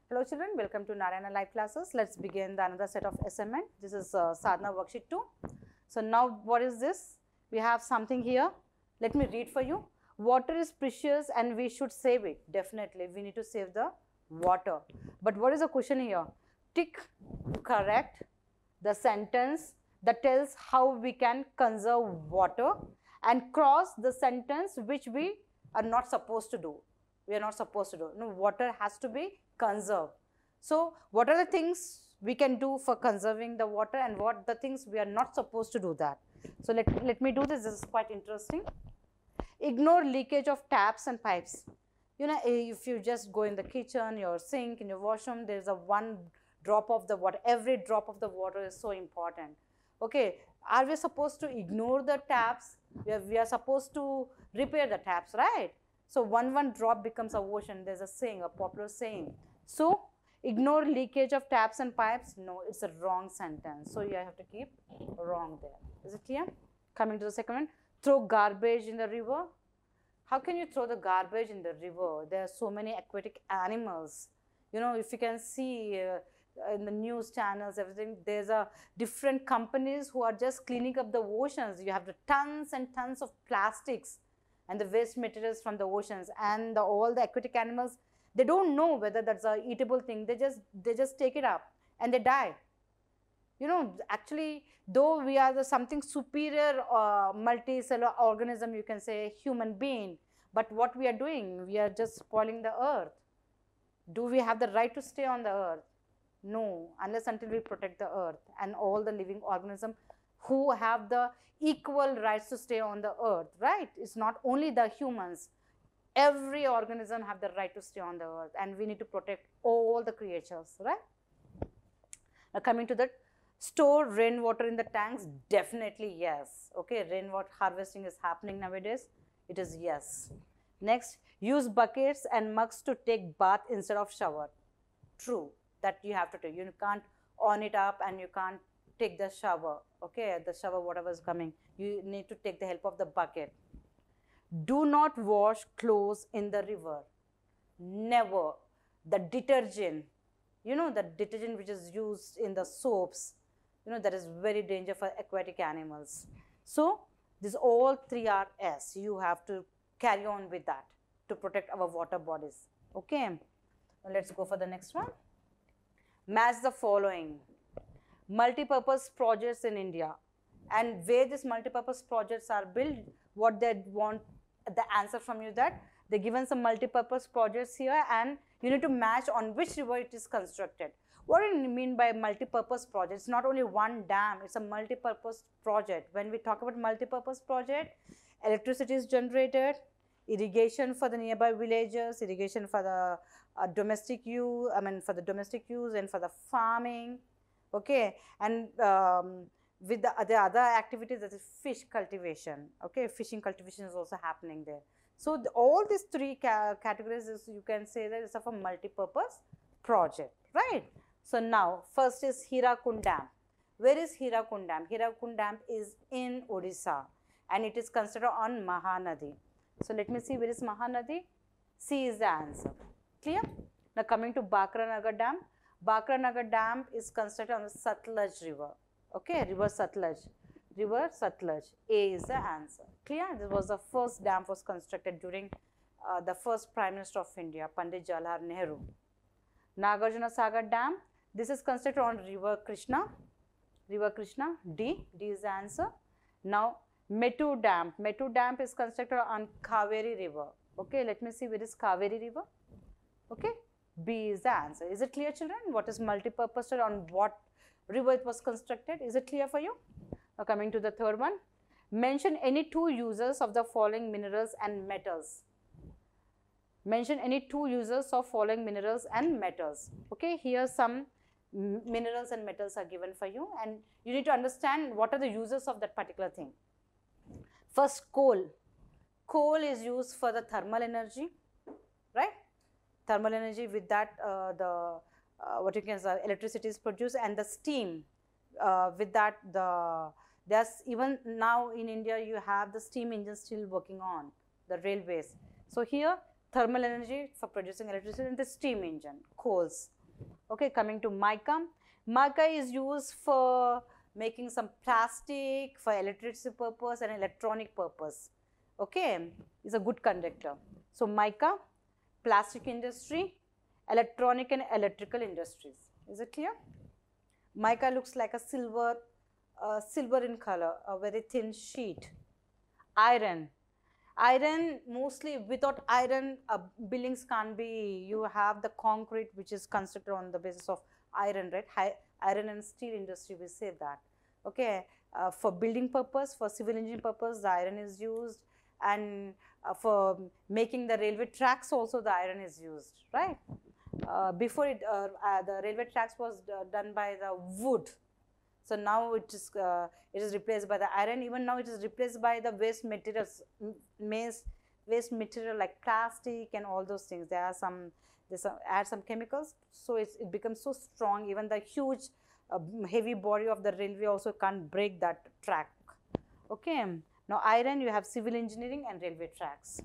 Hello children, welcome to Narayana live classes. Let's begin the another set of assignment. This is Sadhana worksheet 2. So now what is this? We have something here. Let me read for you. Water is precious and we should save it. Definitely, we need to save the water. But what is the question here? Tick correct the sentence that tells how we can conserve water and cross the sentence which we are not supposed to do. We are not supposed to do. No, water has to be conserved. So, what are the things we can do for conserving the water and what the things we are not supposed to do that. So, let me do this. This is quite interesting. Ignore leakage of taps and pipes. You know, if you just go in the kitchen, your sink, in your washroom, there is a one drop of the water. Every drop of the water is so important. Okay, are we supposed to ignore the taps? We are supposed to repair the taps, right? So one drop becomes a ocean. There's a saying, a popular saying. So ignore leakage of taps and pipes. No, it's a wrong sentence. So you have to keep wrong there. Is it clear? Coming to the second one, throw garbage in the river. How can you throw the garbage in the river? There are so many aquatic animals. You know, if you can see in the news channels, everything, there's a different companies who are just cleaning up the oceans. You have the tons and tons of plastics and the waste materials from the oceans, and all the aquatic animals, they don't know whether that's a eatable thing. They just take it up and they die. You know, actually, though we are the something superior multicellular organism, you can say human being, but what we are doing, we are just spoiling the earth. Do we have the right to stay on the earth? No, unless until we protect the earth and all the living organism who have the equal rights to stay on the earth, right? It's not only the humans. Every organism have the right to stay on the earth, and we need to protect all the creatures, right? Now coming to that, store rainwater in the tanks, definitely yes. Okay, rainwater harvesting is happening nowadays. It is yes. Next, use buckets and mugs to take bath instead of shower. True, that you have to do. You can't on it up and you can't take the shower. Okay, the shower, whatever is coming, you need to take the help of the bucket. Do not wash clothes in the river. Never. The detergent, you know, the detergent which is used in the soaps, you know, that is very dangerous for aquatic animals. So these all three are S. You have to carry on with that to protect our water bodies. Okay, now let's go for the next one. Match the following. Multi-purpose projects in India, and where these multi-purpose projects are built, what they want the answer from you, that they given some multi-purpose projects here and you need to match on which river it is constructed. What do you mean by multi-purpose project? It's not only one dam, it's a multi-purpose project. When we talk about multi-purpose project, electricity is generated, irrigation for the nearby villages, irrigation for the domestic use, for the domestic use and for the farming. Okay, and with the other activities, that is fish cultivation. Okay, fishing cultivation is also happening there. So all these three categories is, you can say that it's of a multi-purpose project, right? So now first is Hirakund Dam. Where is Hirakund Dam? Hirakund Dam is in Odisha and it is considered on Mahanadi. So let me see, where is Mahanadi? C is the answer. Clear? Now coming to Bakranagar Dam. Bakranagar Dam is constructed on the Satluj River. Okay, river Satluj. River Satluj. A is the answer. Clear? This was the first dam was constructed during the first Prime Minister of India, Pandit Jawaharlal Nehru. Nagarjuna Sagar Dam. This is constructed on River Krishna. River Krishna. D. D is the answer. Now Mettur Dam. Mettur Dam is constructed on Kaveri River. Okay, let me see, where is Kaveri River? Okay. B is the answer. Is it clear, children? What is multi-purpose, on what river it was constructed? Is it clear for you? Now coming to the third one. Mention any two uses of the following minerals and metals. Mention any two uses of following minerals and metals. Okay, here some minerals and metals are given for you and you need to understand what are the uses of that particular thing. First, coal. Coal is used for the thermal energy, right? Thermal energy, with that what you can say, electricity is produced, and the steam, with that there's even now in India you have the steam engines still working on the railways. So here thermal energy for producing electricity and the steam engine, coals. Okay, coming to mica. Mica is used for making some plastic for electricity purpose and electronic purpose. Okay, is a good conductor. So mica, plastic industry, electronic and electrical industries. Is it clear? Mica looks like a silver, silver in color, a very thin sheet. Iron. Iron, mostly without iron, buildings can't be, you have the concrete which is constructed on the basis of iron, right? Iron and steel industry, we say that. Okay, for building purpose, for civil engineering purpose, the iron is used, and for making the railway tracks also the iron is used, right? Before it, the railway tracks was done by the wood. So now it is replaced by the iron. Even now it is replaced by the waste materials, waste material like plastic and all those things. There are some, add some chemicals, so it becomes so strong. Even the huge heavy body of the railway also can't break that track. Okay. Now iron, you have civil engineering and railway tracks.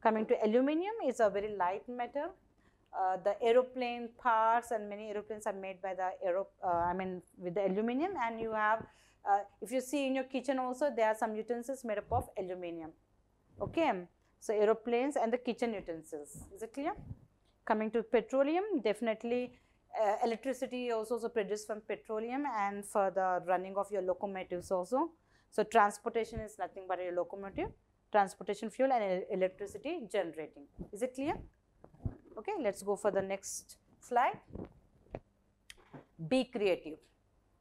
Coming to aluminium, is a very light metal. The aeroplane parts, and many aeroplanes are made by the with the aluminum. And you have, if you see in your kitchen also, there are some utensils made up of aluminum. Okay, so aeroplanes and the kitchen utensils. Is it clear? Coming to petroleum, definitely electricity also produced from petroleum, and for the running of your locomotives also. So transportation is nothing but a locomotive, transportation fuel, and electricity generating. Is it clear? Okay, let's go for the next slide. Be creative.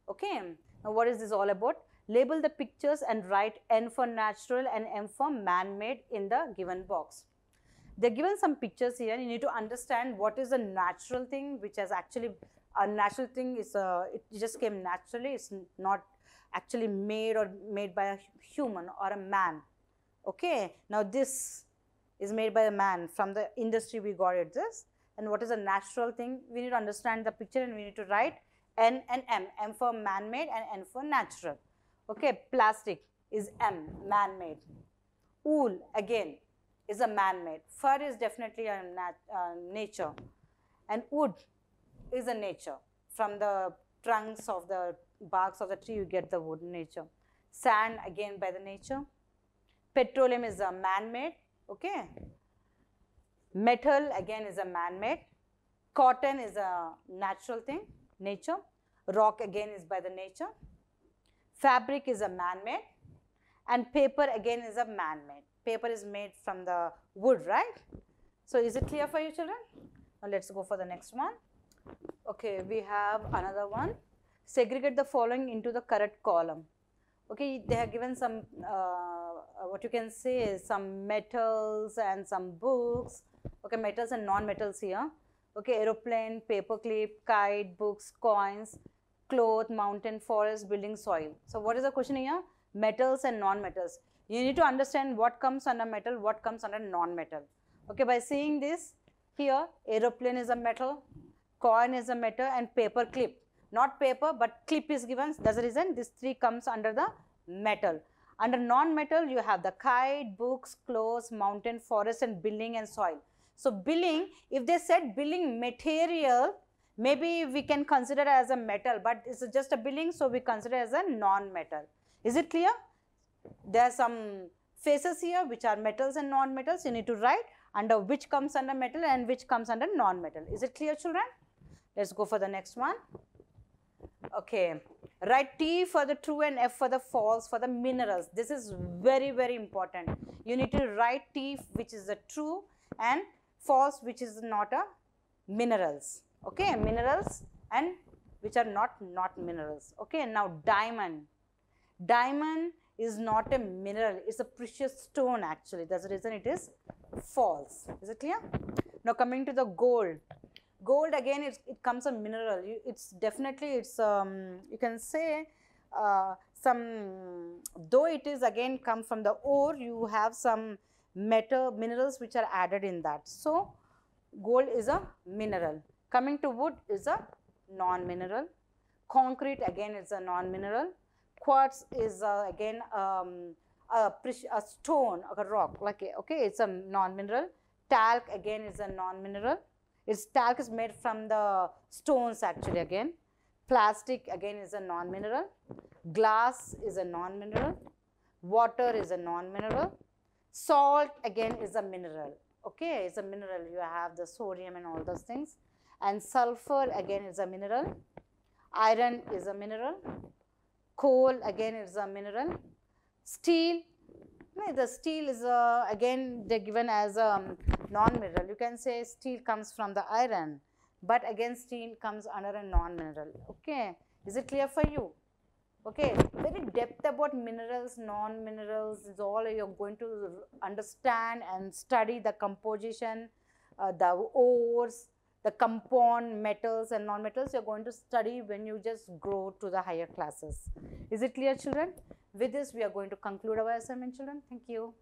Okay, now what is this all about? Label the pictures and write N for natural and M for man-made in the given box. They're given some pictures here. You need to understand what is a natural thing, which has actually, a natural thing is it just came naturally. It's not actually made by a human or a man. Okay, now this is made by a man. From the industry we got it this. And what is a natural thing? We need to understand the picture, and we need to write N and M. M for man-made and N for natural. Okay, plastic is M, man-made. Wool again is a man-made. Fur is definitely a nature. And wood is a nature. From the trunks of the barks of the tree you get the wood, nature. Sand again by the nature. Petroleum is a man-made. Okay, metal again is a man-made. Cotton is a natural thing, nature. Rock again is by the nature. Fabric is a man-made, and paper again is a man-made. Paper is made from the wood, right? So is it clear for you, children? Now let's go for the next one. Okay, we have another one. Segregate the following into the correct column. Okay, they have given some, what you can say is some metals and some books. Okay, metals and non-metals here. Okay, aeroplane, paperclip, kite, books, coins, cloth, mountain, forest, building, soil. So what is the question here? Metals and non-metals. You need to understand what comes under metal, what comes under non-metal. Okay, by seeing this here, aeroplane is a metal, coin is a metal, and paperclip. Not paper, but clip is given. That's the reason this three comes under the metal. Under non-metal, you have the kite, books, clothes, mountain, forest, and building and soil. So building, if they said building material, maybe we can consider as a metal, but it's just a building, so we consider as a non-metal. Is it clear? There are some phases here which are metals and non-metals. You need to write under which comes under metal and which comes under non-metal. Is it clear, children? Let's go for the next one. Okay, write T for the true and F for the false for the minerals. This is very, very important. You need to write T, which is the true, and false, which is not a minerals. Okay, minerals and which are not minerals. Okay, now diamond. Diamond is not a mineral, it's a precious stone actually. That's the reason it is false. Is it clear? Now coming to the gold. Gold again, it comes a mineral. It's definitely, it's you can say though it is again come from the ore, you have some minerals which are added in that. So gold is a mineral. Coming to wood is a non-mineral. Concrete again is a non-mineral. Quartz is again a stone, a rock, like, okay, it's a non-mineral. Talc again is a non-mineral. Its talc is made from the stones actually again. Plastic again is a non-mineral. Glass is a non-mineral. Water is a non-mineral. Salt again is a mineral. Okay, it's a mineral. You have the sodium and all those things. And sulfur again is a mineral. Iron is a mineral. Coal again is a mineral. Steel, no, the steel is again they given as a non-mineral. You can say steel comes from the iron, but again steel comes under a non-mineral. Okay, is it clear for you? Okay, very depth about minerals, non-minerals is all you're going to understand and study the composition, the ores, the compound metals and non-metals you're going to study when you just grow to the higher classes. Is it clear, children? With this, we are going to conclude our assignment, children. Thank you.